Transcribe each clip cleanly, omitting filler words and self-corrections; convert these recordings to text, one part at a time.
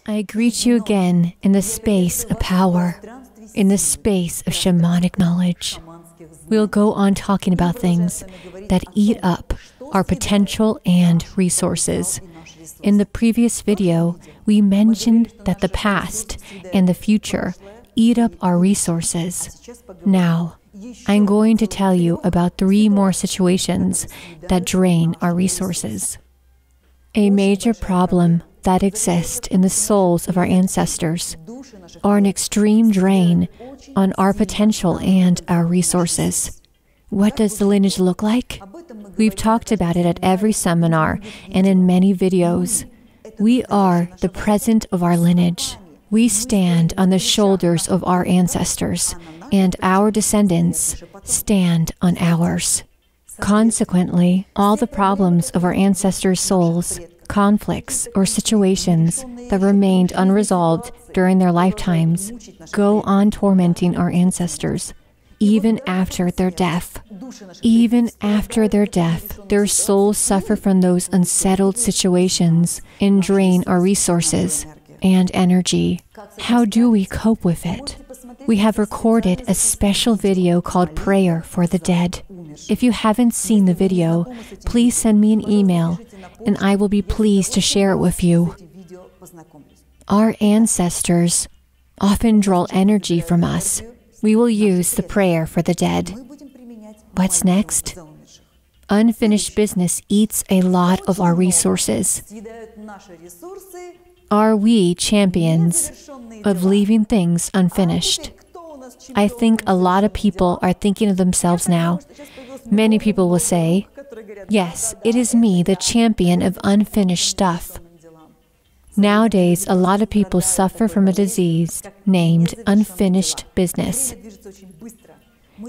I greet you again in the space of power, in the space of shamanic knowledge. We'll go on talking about things that eat up our potential and resources. In the previous video, we mentioned that the past and the future eat up our resources. Now, I'm going to tell you about 3 more situations that drain our resources. A major problem that exists in the souls of our ancestors are an extreme drain on our potential and our resources. What does the lineage look like? We've talked about it at every seminar and in many videos. We are the present of our lineage. We stand on the shoulders of our ancestors, and our descendants stand on ours. Consequently, all the problems of our ancestors' souls, conflicts, or situations that remained unresolved during their lifetimes go on tormenting our ancestors, even after their death. Even after their death, their souls suffer from those unsettled situations and drain our resources and energy. How do we cope with it? We have recorded a special video called Prayer for the Dead. If you haven't seen the video, please send me an email and I will be pleased to share it with you. Our ancestors often draw energy from us. We will use the prayer for the dead. What's next? Unfinished business eats a lot of our resources. Are we champions of leaving things unfinished? I think a lot of people are thinking of themselves now. Many people will say, yes, it is me, the champion of unfinished stuff. Nowadays, a lot of people suffer from a disease named unfinished business.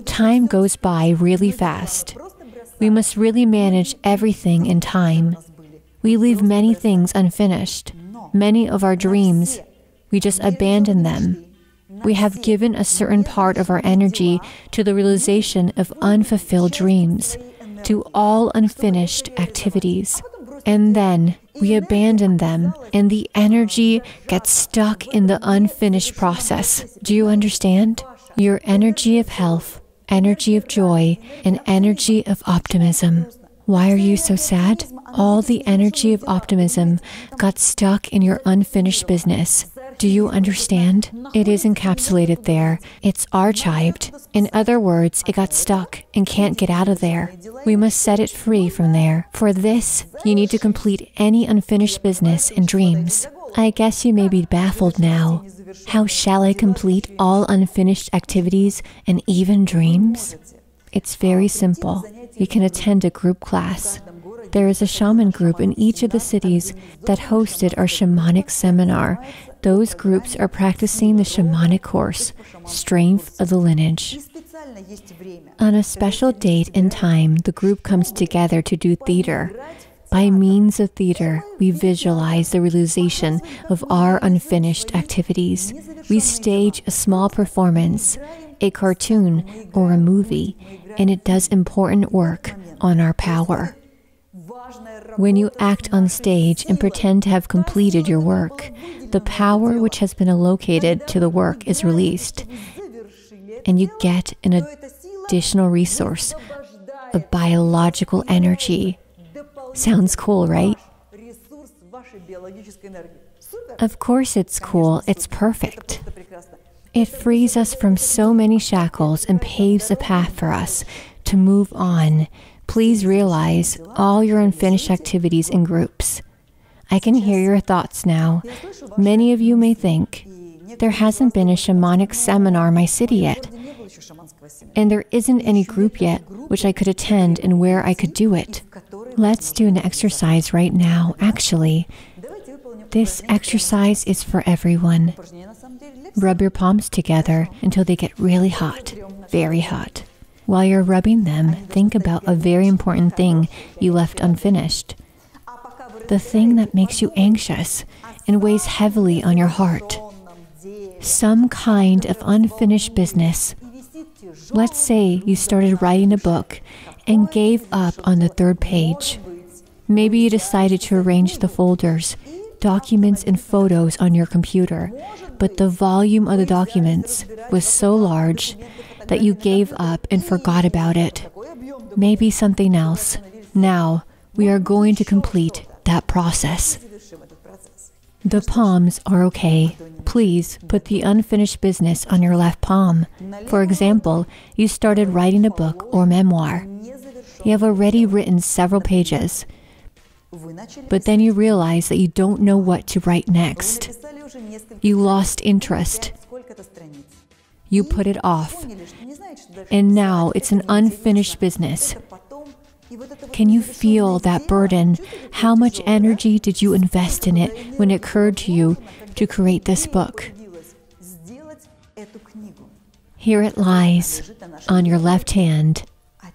Time goes by really fast. We must really manage everything in time. We leave many things unfinished. Many of our dreams, we just abandon them. We have given a certain part of our energy to the realization of unfulfilled dreams, to all unfinished activities. And then we abandon them, and the energy gets stuck in the unfinished process. Do you understand? Your energy of health, energy of joy, and energy of optimism. Why are you so sad? All the energy of optimism got stuck in your unfinished business. Do you understand? It is encapsulated there. It's archived. In other words, it got stuck and can't get out of there. We must set it free from there. For this, you need to complete any unfinished business and dreams. I guess you may be baffled now. How shall I complete all unfinished activities and even dreams? It's very simple. You can attend a group class. There is a shaman group in each of the cities that hosted our Shamanic Seminar. Those groups are practicing the shamanic course, Strength of the Lineage. On a special date and time, the group comes together to do theater. By means of theater, we visualize the realization of our unfinished activities. We stage a small performance, a cartoon, or a movie, and it does important work on our power. When you act on stage and pretend to have completed your work, the power which has been allocated to the work is released, and you get an additional resource, a biological energy. Sounds cool, right? Of course it's cool, it's perfect. It frees us from so many shackles and paves a path for us to move on. Please realize all your unfinished activities in groups. I can hear your thoughts now. Many of you may think, there hasn't been a shamanic seminar in my city yet, and there isn't any group yet which I could attend and where I could do it. Let's do an exercise right now, actually. This exercise is for everyone. Rub your palms together until they get really hot, very hot. While you're rubbing them, think about a very important thing you left unfinished. The thing that makes you anxious and weighs heavily on your heart. Some kind of unfinished business. Let's say you started writing a book and gave up on the 3rd page. Maybe you decided to arrange the folders, documents and photos on your computer, but the volume of the documents was so large that you gave up and forgot about it. Maybe something else. Now, we are going to complete that process. The palms are okay. Please put the unfinished business on your left palm. For example, you started writing a book or memoir. You have already written several pages, but then you realize that you don't know what to write next. You lost interest. You put it off. And now it's an unfinished business. Can you feel that burden? How much energy did you invest in it when it occurred to you to create this book? Here it lies on your left hand.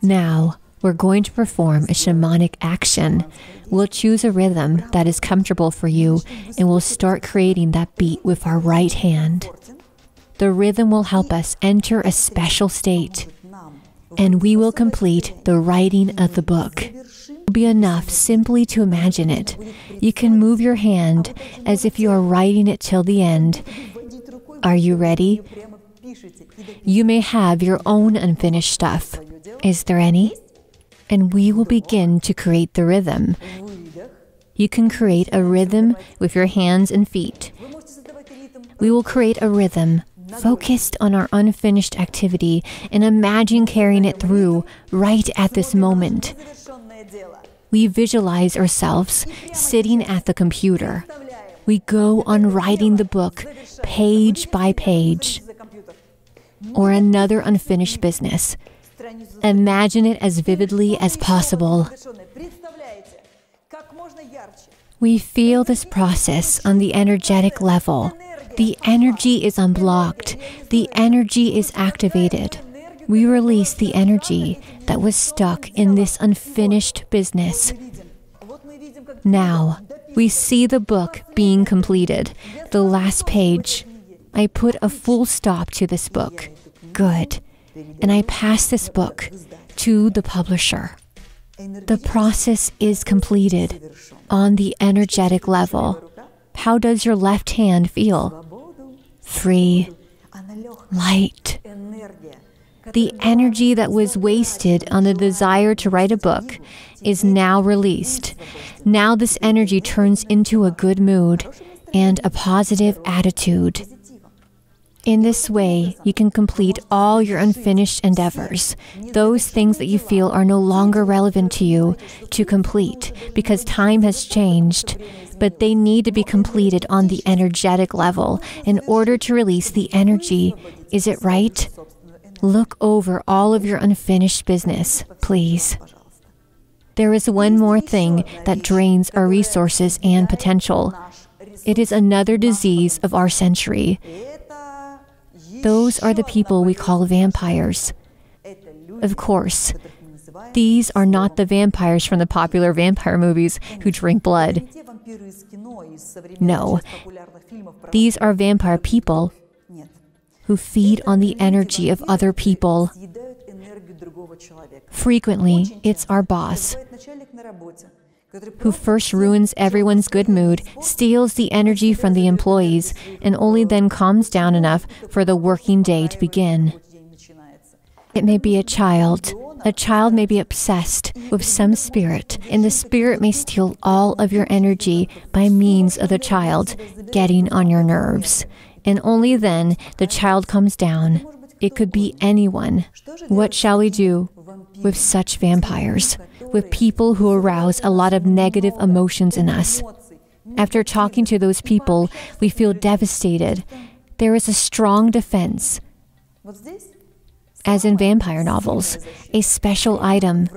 Now, we're going to perform a shamanic action. We'll choose a rhythm that is comfortable for you, and we'll start creating that beat with our right hand. The rhythm will help us enter a special state, and we will complete the writing of the book. It will be enough simply to imagine it. You can move your hand as if you are writing it till the end. Are you ready? You may have your own unfinished stuff. Is there any? And we will begin to create the rhythm. You can create a rhythm with your hands and feet. We will create a rhythm focused on our unfinished activity and imagine carrying it through right at this moment. We visualize ourselves sitting at the computer. We go on writing the book page by page, or another unfinished business. Imagine it as vividly as possible. We feel this process on the energetic level. The energy is unblocked. The energy is activated. We release the energy that was stuck in this unfinished business. Now, we see the book being completed. The last page. I put a full stop to this book. Good. And I pass this book to the publisher. The process is completed on the energetic level. How does your left hand feel? Free, light. The energy that was wasted on the desire to write a book is now released. Now this energy turns into a good mood and a positive attitude. In this way, you can complete all your unfinished endeavors, those things that you feel are no longer relevant to you to complete because time has changed, but they need to be completed on the energetic level in order to release the energy. Is it right? Look over all of your unfinished business, please. There is one more thing that drains our resources and potential. It is another disease of our century. Those are the people we call vampires. Of course, these are not the vampires from the popular vampire movies who drink blood. No, these are vampire people who feed on the energy of other people. Frequently, it's our boss, who first ruins everyone's good mood, steals the energy from the employees, and only then calms down enough for the working day to begin. It may be a child. A child may be obsessed with some spirit, and the spirit may steal all of your energy by means of the child getting on your nerves. And only then the child comes down. It could be anyone. What shall we do with such vampires? With people who arouse a lot of negative emotions in us. After talking to those people, we feel devastated. There is a strong defense. As in vampire novels, a special item,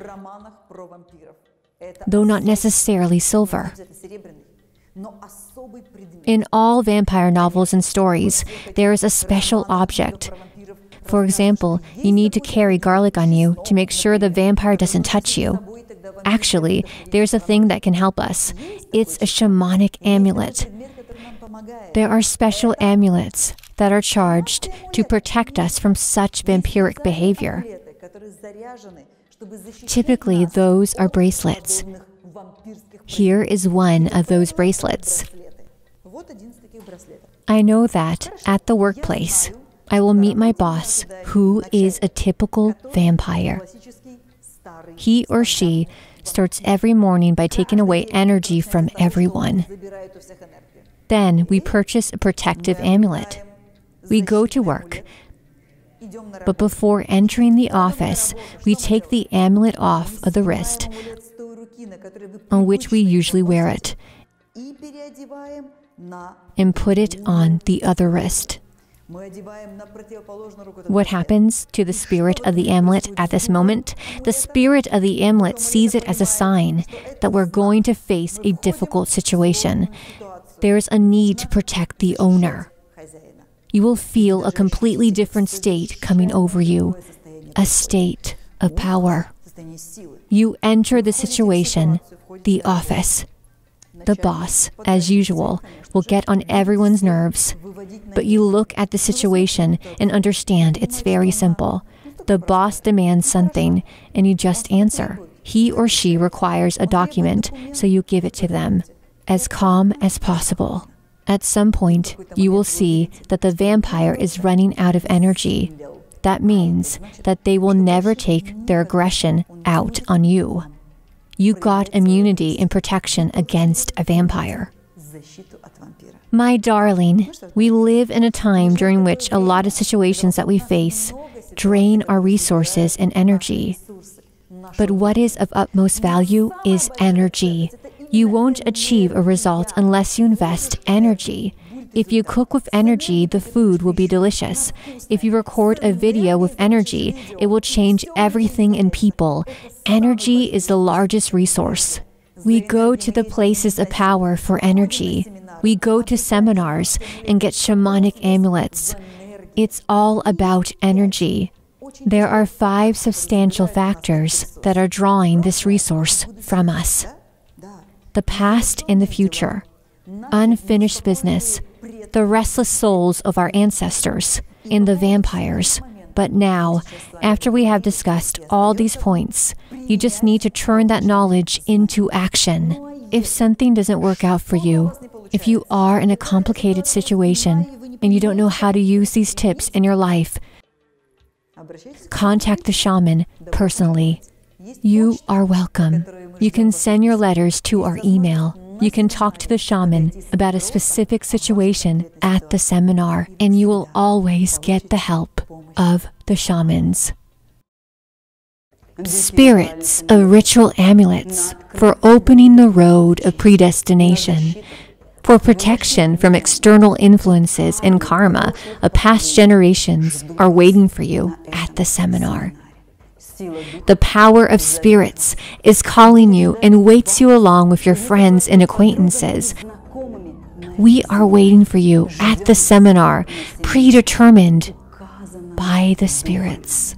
though not necessarily silver. In all vampire novels and stories, there is a special object. For example, you need to carry garlic on you to make sure the vampire doesn't touch you. Actually, there's a thing that can help us. It's a shamanic amulet. There are special amulets that are charged to protect us from such vampiric behavior. Typically, those are bracelets. Here is one of those bracelets. I know that at the workplace, I will meet my boss, who is a typical vampire. He or she starts every morning by taking away energy from everyone. Then we purchase a protective amulet. We go to work. But before entering the office, we take the amulet off of the wrist on which we usually wear it and put it on the other wrist. What happens to the spirit of the amulet at this moment? The spirit of the amulet sees it as a sign that we're going to face a difficult situation. There's a need to protect the owner. You will feel a completely different state coming over you, a state of power. You enter the situation, the office. The boss, as usual, will get on everyone's nerves. But you look at the situation and understand it's very simple. The boss demands something, and you just answer. He or she requires a document, so you give it to them, as calm as possible. At some point, you will see that the vampire is running out of energy. That means that they will never take their aggression out on you. You got immunity and protection against a vampire. My darling, we live in a time during which a lot of situations that we face drain our resources and energy. But what is of utmost value is energy. You won't achieve a result unless you invest energy. If you cook with energy, the food will be delicious. If you record a video with energy, it will change everything in people. Energy is the largest resource. We go to the places of power for energy. We go to seminars and get shamanic amulets. It's all about energy. There are 5 substantial factors that are drawing this resource from us. The past and the future, unfinished business, the restless souls of our ancestors, and the vampires. But now, after we have discussed all these points, you just need to turn that knowledge into action. If something doesn't work out for you, if you are in a complicated situation and you don't know how to use these tips in your life, contact the shaman personally. You are welcome. You can send your letters to our email. You can talk to the shaman about a specific situation at the seminar, and you will always get the help of the shamans. Spirits of ritual amulets for opening the road of predestination, for protection from external influences and karma of past generations are waiting for you at the seminar. The power of spirits is calling you and waits you along with your friends and acquaintances. We are waiting for you at the seminar, predetermined by the spirits.